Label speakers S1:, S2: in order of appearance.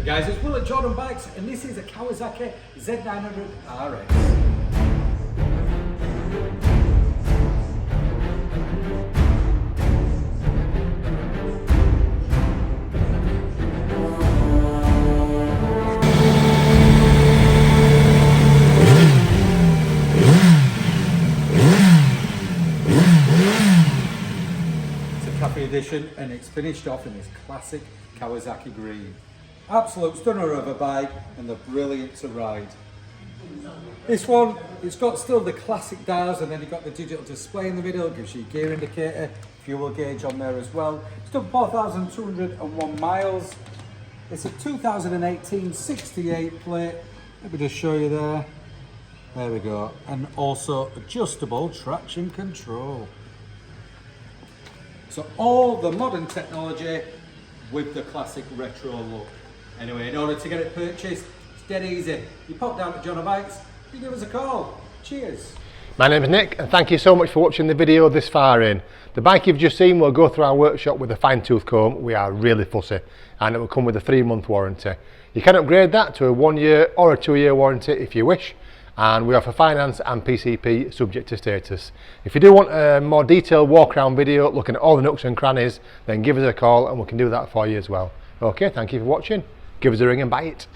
S1: Guys, it's Will at Jordan Bikes and this is a Kawasaki Z900RS. Cafe edition, and it's finished off in this classic Kawasaki green. Absolute stunner of a bike and the brilliant to ride. This one, it's got still the classic dials, and then you've got the digital display in the middle. It gives you a gear indicator, fuel gauge on there as well. It's done 4,201 miles. It's a 2018 68 plate. Let me just show you there. There we go. And also adjustable traction control. So all the modern technology with the classic retro look. Anyway, in order to get it purchased, it's dead easy. You pop down at Jordan Bikes, you give us a call. Cheers.
S2: My name is Nick and thank you so much for watching the video this far in. The bike you've just seen will go through our workshop with a fine tooth comb. We are really fussy, and it will come with a 3-month warranty. You can upgrade that to a 1-year or a 2-year warranty if you wish. And we offer finance and PCP subject to status. If you do want a more detailed walk around video looking at all the nooks and crannies, then give us a call and we can do that for you as well. Okay, thank you for watching. Give us a ring and buy it.